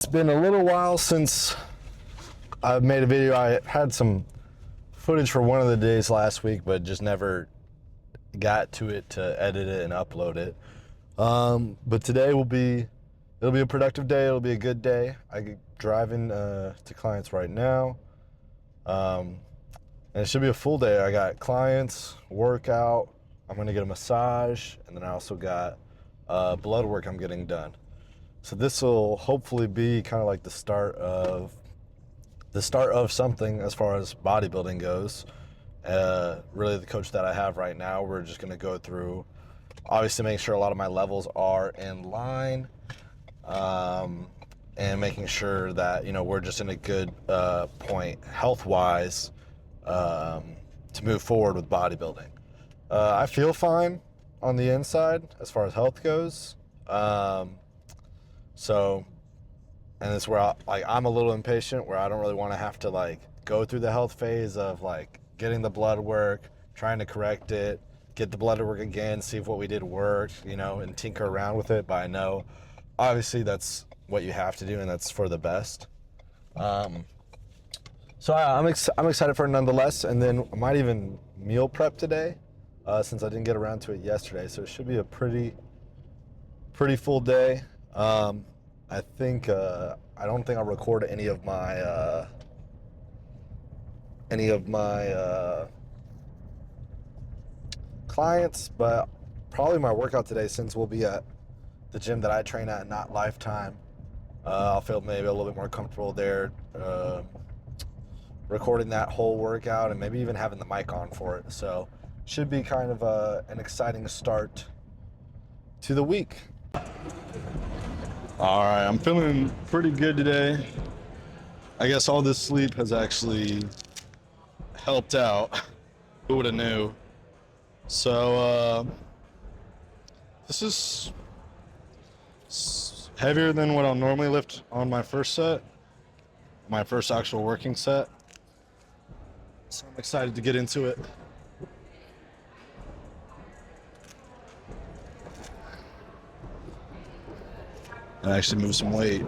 It's been a little while since I've made a video. I had some footage for one of the days last week, but just never got to it to edit it and upload it. But today it'll be a productive day. It'll be a good day. I'm driving to clients right now. And it should be a full day. I got clients, workout, I'm gonna get a massage, and then I also got blood work I'm getting done. So this will hopefully be kind of like the start of something as far as bodybuilding goes. Really the coach that I have right now, we're just gonna go through, obviously make sure a lot of my levels are in line, and making sure that, we're just in a good point health-wise to move forward with bodybuilding. I feel fine on the inside as far as health goes. And it's where I'm a little impatient, where I don't really want to have to go through the health phase of getting the blood work, trying to correct it, get the blood work again, see if what we did worked, and tinker around with it. But I know obviously that's what you have to do, and that's for the best. So I'm excited for it nonetheless, and then I might even meal prep today, since I didn't get around to it yesterday. So it should be a pretty full day. I think I don't think I'll record any of my clients, but probably my workout today, since we'll be at the gym that I train at, not Lifetime. I'll feel maybe a little bit more comfortable there, recording that whole workout and maybe even having the mic on for it. So should be kind of an exciting start to the week. All right, I'm feeling pretty good today. I guess all this sleep has actually helped out. Who would have knew? So this is heavier than what I'll normally lift on my first set, my first actual working set. So I'm excited to get into it. And actually move some weight.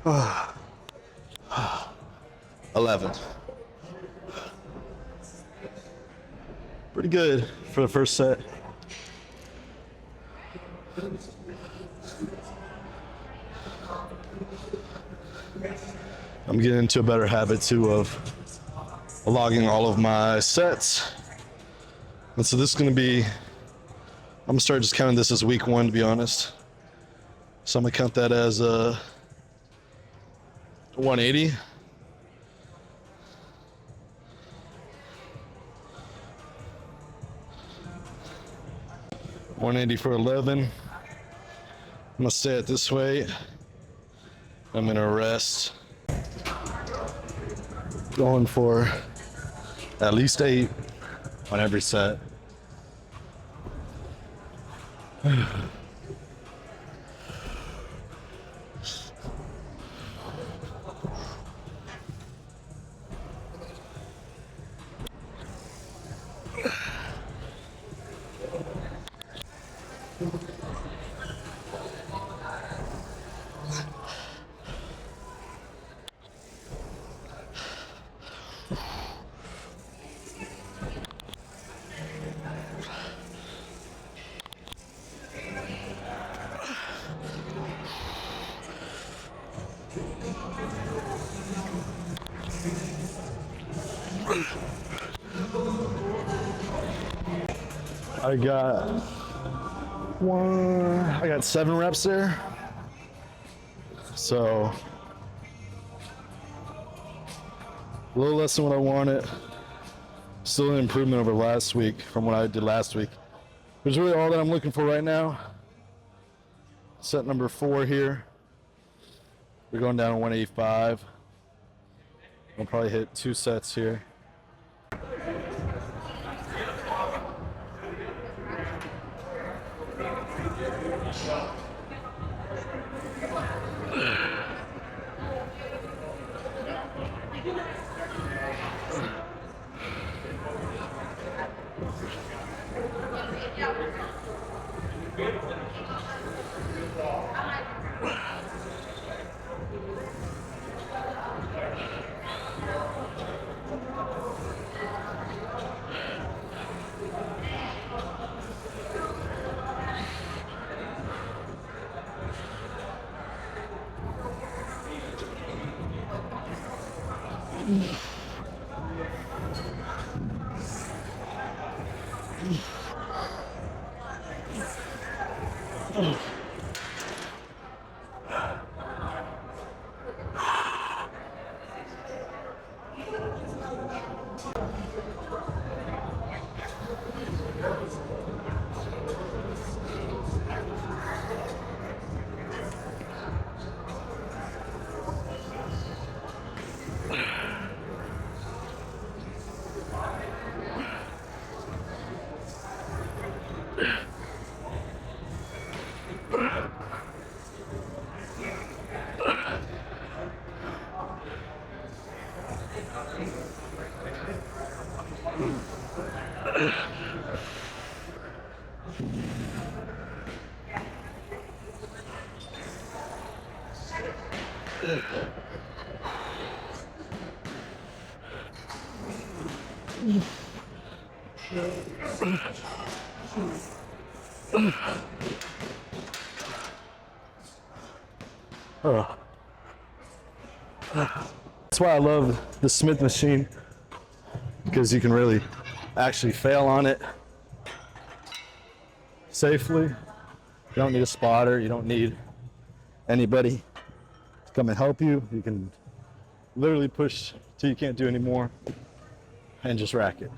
Uh, 11. Pretty good for the first set. I'm getting into a better habit too of logging all of my sets. And so this is going to be, I'm going to start just counting this as week 1, to be honest. So I'm going to count that as 180. $180 for 11. I'm going to stay at this weight. I'm going to rest. Going for at least 8 on every set. I got 7 reps there. So a little less than what I wanted. Still an improvement over last week from what I did last week. Which is really all that I'm looking for right now. Set number 4 here. We're going down to 185. I'll probably hit 2 sets here. That's why I love the Smith machine, because you can really actually fail on it safely. You don't need a spotter. You don't need anybody to come and help you. You can literally push till you can't do anymore and just rack it.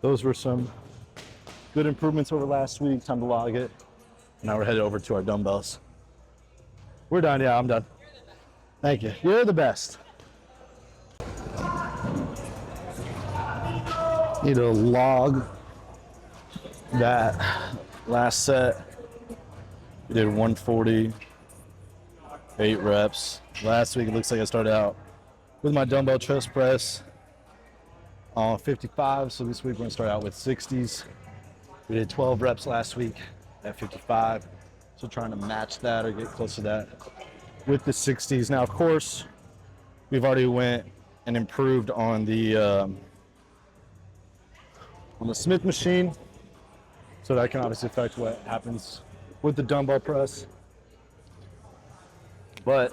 Those were some good improvements over last week. Time to log it. Now we're headed over to our dumbbells. We're done. Yeah, I'm done. Thank you. You're the best. Need to log that last set. We did 140, 8 reps. Last week it looks like I started out with my dumbbell chest press on 55, so this week we're gonna start out with 60s. We did 12 reps last week at 55, so trying to match that or get close to that with the 60s. Now, of course, we've already went and improved on the Smith machine, so that can obviously affect what happens with the dumbbell press. But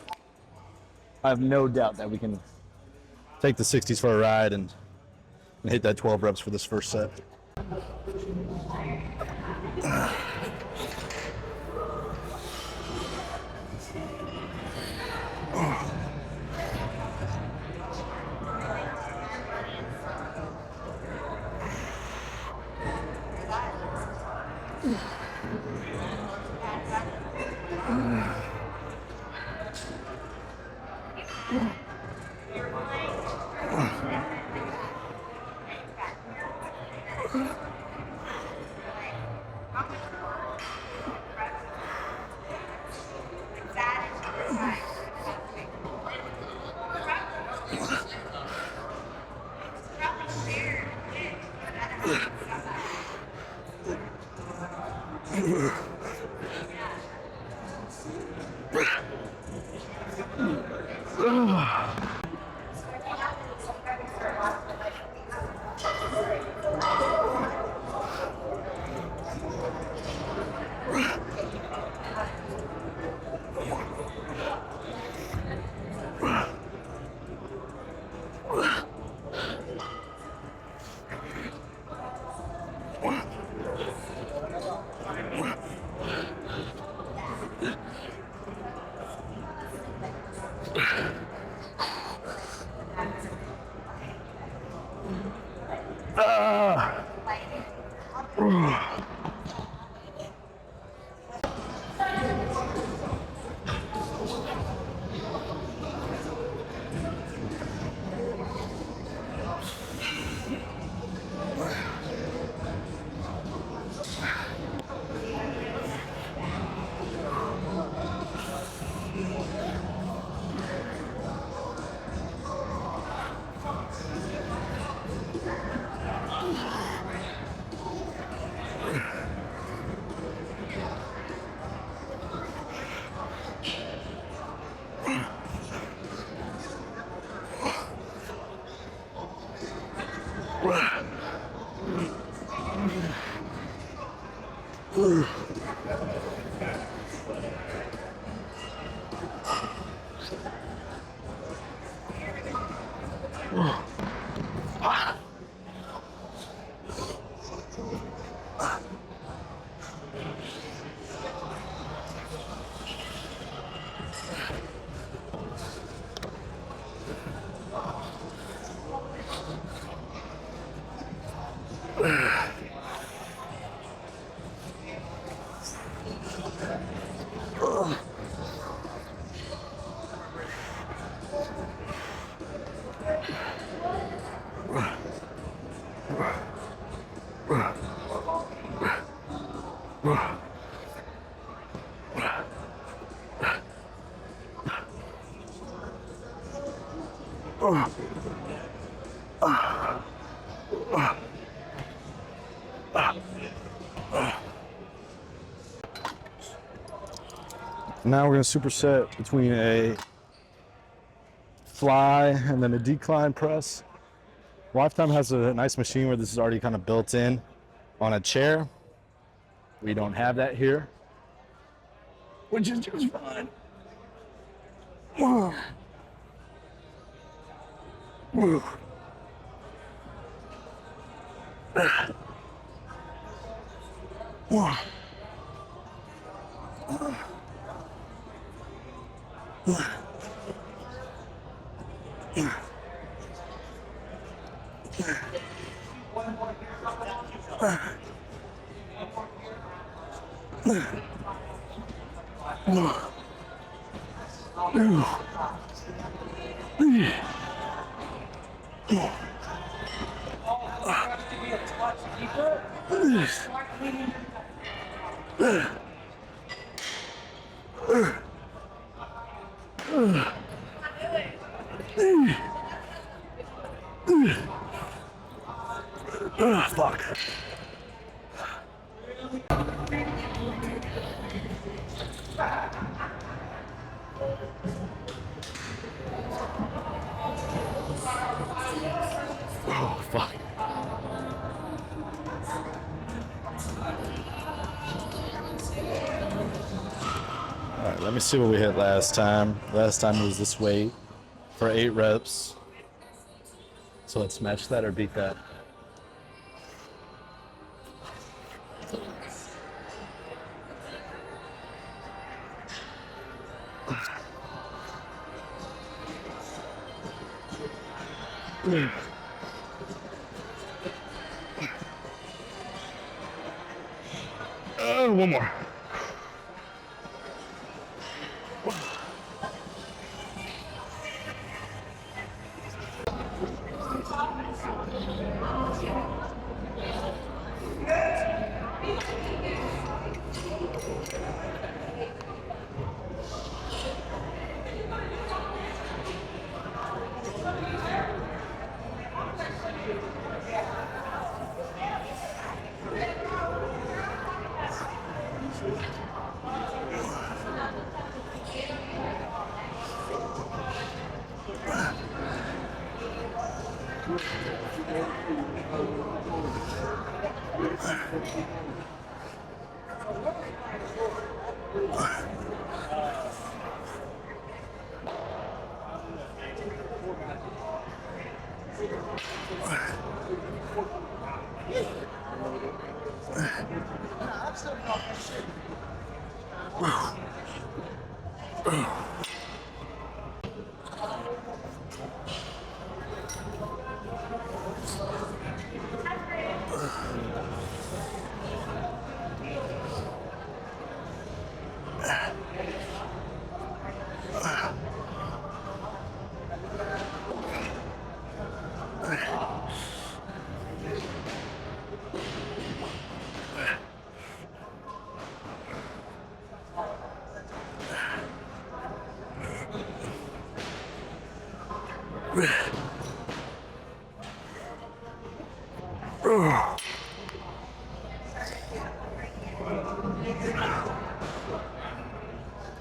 I have no doubt that we can take the 60s for a ride and hit that 12 reps for this first set. Now we're gonna superset between a fly and then a decline press. Lifetime has a nice machine where this is already kind of built in on a chair. We don't have that here, which is just fine. Fuck. Oh, fuck. All right, let me see what we hit last time. Last time it was this weight for 8 reps. So let's match that or beat that. One more.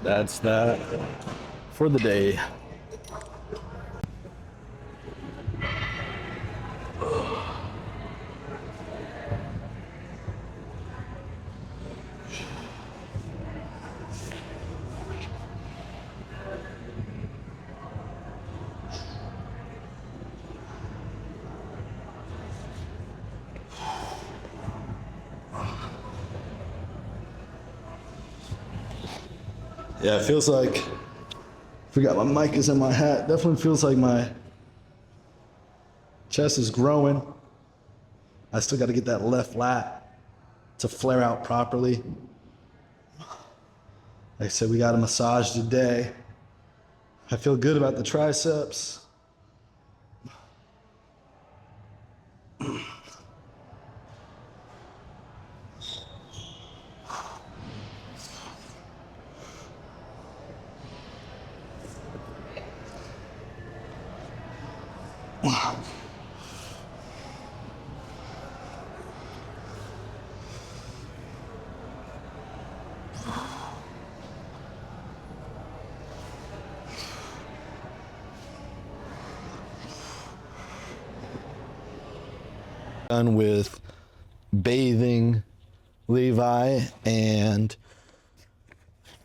That's that for the day. Yeah, it feels like, forgot my mic is in my hat. Definitely feels like my chest is growing. I still got to get that left lat to flare out properly. Like I said, we got a massage today. I feel good about the triceps. Done with bathing Levi and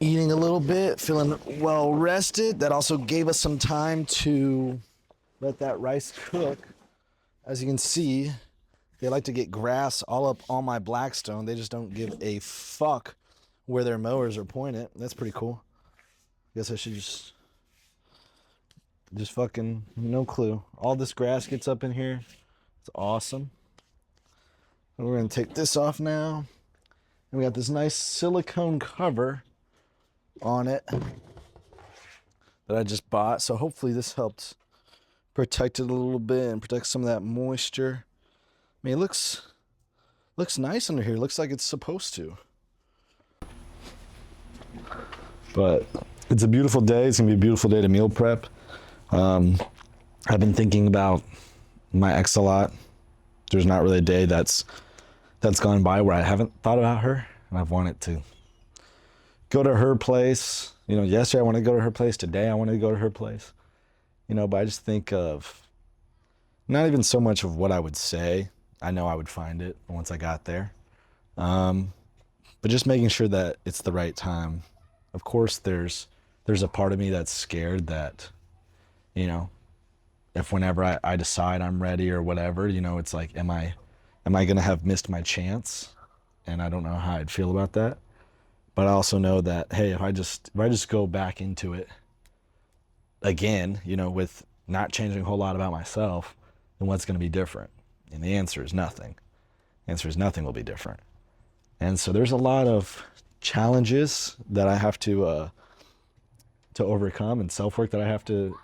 eating a little bit, feeling well rested. That also gave us some time to let that rice cook. As you can see, they like to get grass all up on my Blackstone. They just don't give a fuck where their mowers are pointed. That's pretty cool. Guess I should just fucking, no clue. All this grass gets up in here. It's awesome. And we're gonna take this off now. And we got this nice silicone cover on it that I just bought. So hopefully this helped protect it a little bit and protect some of that moisture. I mean, it looks nice under here. Looks like it's supposed to. But it's a beautiful day. It's gonna be a beautiful day to meal prep. I've been thinking about my ex a lot. There's not really a day that's gone by where I haven't thought about her, and I've wanted to go to her place. You know, yesterday I wanted to go to her place. Today I wanted to go to her place. You know, but I just think of not even so much of what I would say. I know I would find it once I got there. But just making sure that it's the right time. Of course, there's a part of me that's scared that, you know, if whenever I decide I'm ready or whatever, you know, it's like, am I going to have missed my chance? And I don't know how I'd feel about that. But I also know that, hey, if I just go back into it again, you know, with not changing a whole lot about myself, then what's going to be different? And the answer is nothing. The answer is nothing will be different. And so there's a lot of challenges that I have to overcome, and self-work that I have to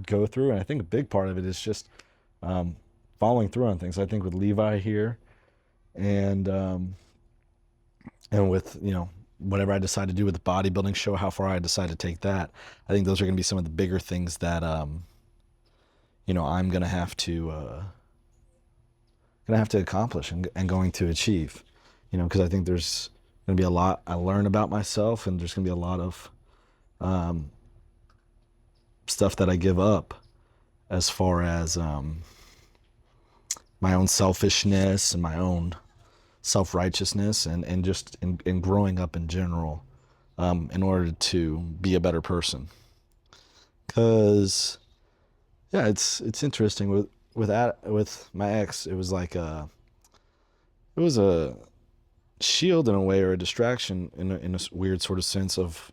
go through. And I think a big part of it is just following through on things. I think with Levi here and with, you know, whatever I decide to do with the bodybuilding show, how far I decide to take that, I think those are going to be some of the bigger things that you know, I'm going to have to accomplish and going to achieve, you know, because I think there's going to be a lot I learn about myself, and there's going to be a lot of stuff that I give up as far as my own selfishness and my own self-righteousness and just in growing up in general, in order to be a better person. Because yeah, it's interesting with my ex. It was like it was a shield in a way, or a distraction in a weird sort of sense of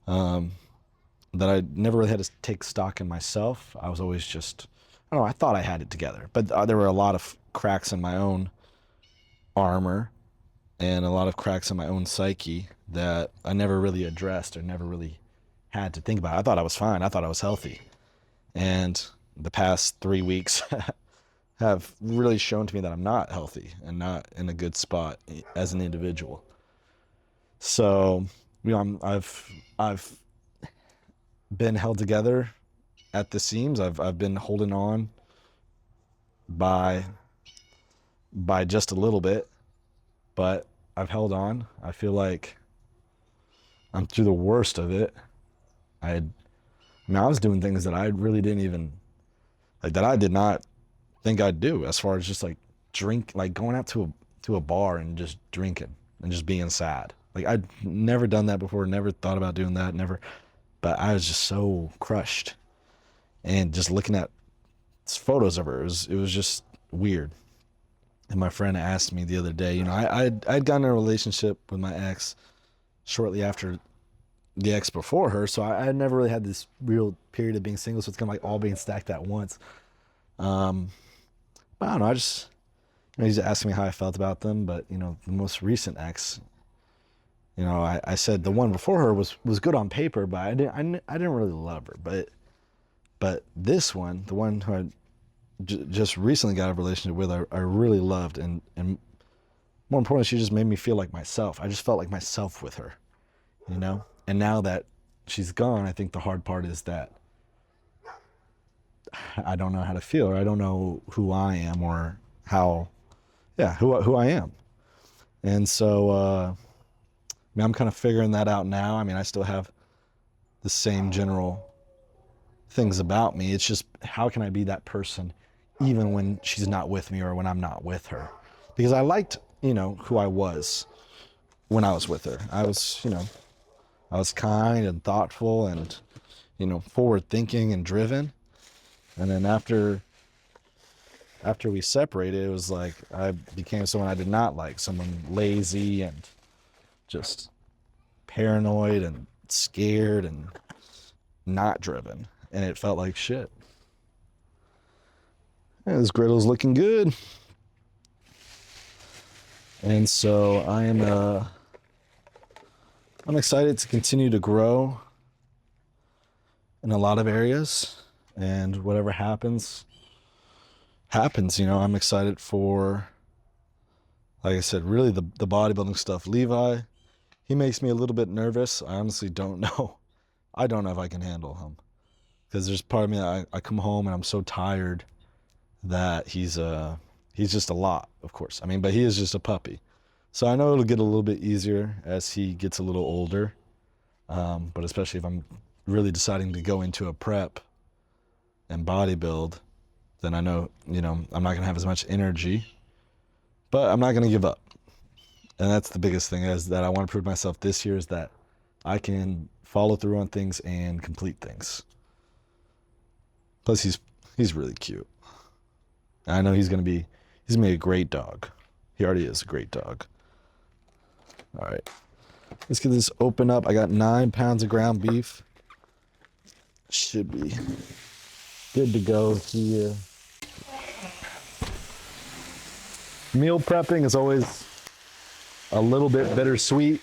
that I never really had to take stock in myself. I was always just, I don't know, I thought I had it together, but there were a lot of cracks in my own armor and a lot of cracks in my own psyche that I never really addressed or never really had to think about. I thought I was fine. I thought I was healthy. And the past 3 weeks have really shown to me that I'm not healthy and not in a good spot as an individual. So, I've been held together at the seams. I've been holding on by just a little bit, but I've held on. I feel like I'm through the worst of it. I was doing things that I really didn't even that I did not think I'd do, as far as just like going out to a bar and just drinking and just being sad. Like, I'd never done that before, never thought about doing that, never. But I was just so crushed, and just looking at photos of her, it was just weird. And my friend asked me the other day, I'd gotten in a relationship with my ex shortly after the ex before her, so I had never really had this real period of being single, so it's kind of like all being stacked at once. But I don't know, he's asking me how I felt about them, but the most recent ex, I said the one before her was good on paper, but I didn't really love her. But this one, the one who I just recently got a relationship with, I really loved, and more importantly, she just made me feel like myself. I just felt like myself with her, And now that she's gone, I think the hard part is that I don't know how to feel, or I don't know who I am, or who I am. And so, I'm kind of figuring that out now. I still have the same general things about me. It's just, how can I be that person even when she's not with me, or when I'm not with her? Because I liked, who I was when I was with her. I was kind and thoughtful and, forward thinking and driven. And then after we separated, it was like I became someone I did not like, someone lazy and just paranoid and scared and not driven. And it felt like shit. And this griddle's looking good. And so I'm excited to continue to grow in a lot of areas, and whatever happens. I'm excited for, like I said, really the bodybuilding stuff. Levi, he makes me a little bit nervous. I honestly don't know. I don't know if I can handle him, because there's part of me that I come home and I'm so tired that he's just a lot, of course. But he is just a puppy. So I know it'll get a little bit easier as he gets a little older. But especially if I'm really deciding to go into a prep and bodybuild, then I know, I'm not going to have as much energy, but I'm not going to give up. And that's the biggest thing, is that I want to prove to myself this year, is that I can follow through on things and complete things. Plus, he's really cute. I know he's gonna be a great dog. He already is a great dog. All right, let's get this open up. I got 9 pounds of ground beef. Should be good to go here. Meal prepping is always a little bit bittersweet,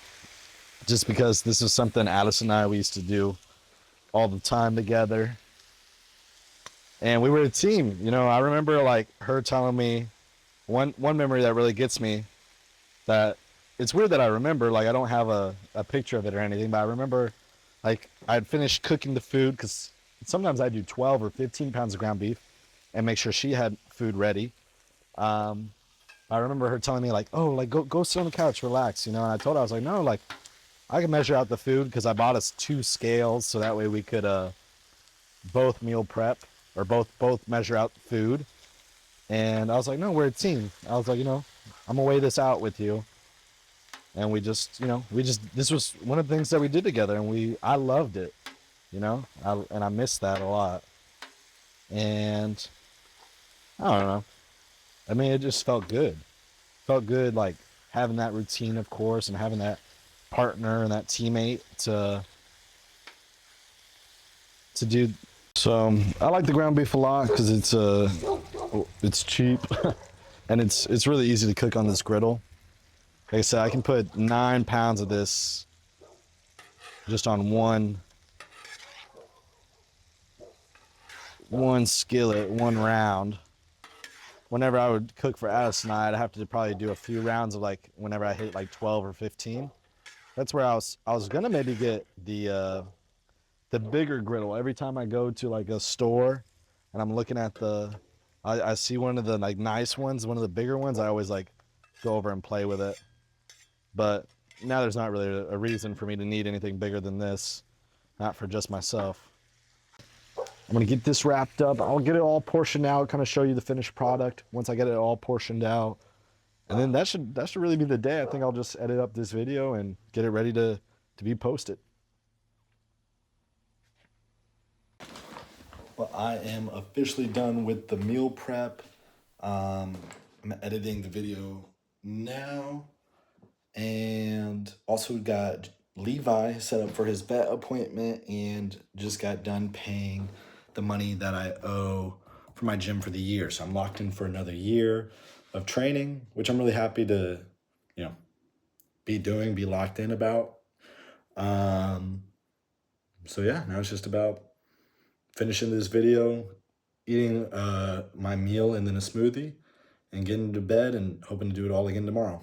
just because this is something Addison and I, we used to do all the time together. And we were a team. I remember like her telling me one memory that really gets me, that it's weird that I remember, like I don't have a picture of it or anything, but I remember like I'd finished cooking the food, because sometimes I do 12 or 15 pounds of ground beef and make sure she had food ready. I remember her telling me like, oh, like go sit on the couch, relax, and I told her, I was like, no, like I can measure out the food, because I bought us 2 scales, so that way we could both meal prep, or both measure out food. And I was like, no, we're a team. I was like, I'm gonna weigh this out with you. And we just, this was one of the things that we did together, and I loved it, and I missed that a lot. And I don't know. It just felt good. Felt good, like having that routine, of course, and having that partner and that teammate to do. So I like the ground beef a lot because it's cheap and it's really easy to cook on this griddle. Like I said, I can put 9 pounds of this just on one skillet, one round. Whenever I would cook for Addison, I'd have to probably do a few rounds of like whenever I hit like 12 or 15. That's where I was gonna maybe get the bigger griddle. Every time I go to like a store and I'm looking at I see one of the like nice ones, one of the bigger ones, I always like go over and play with it. But now there's not really a reason for me to need anything bigger than this, not for just myself. I'm gonna get this wrapped up. I'll get it all portioned out, kind of show you the finished product once I get it all portioned out. And then that should really be the day. I think I'll just edit up this video and get it ready to be posted. Well, I am officially done with the meal prep. I'm editing the video now, and also got Levi set up for his vet appointment and just got done paying the money that I owe for my gym for the year. So I'm locked in for another year of training, which I'm really happy to, be locked in about. So yeah, now it's just about finishing this video, eating my meal and then a smoothie, and getting to bed and hoping to do it all again tomorrow.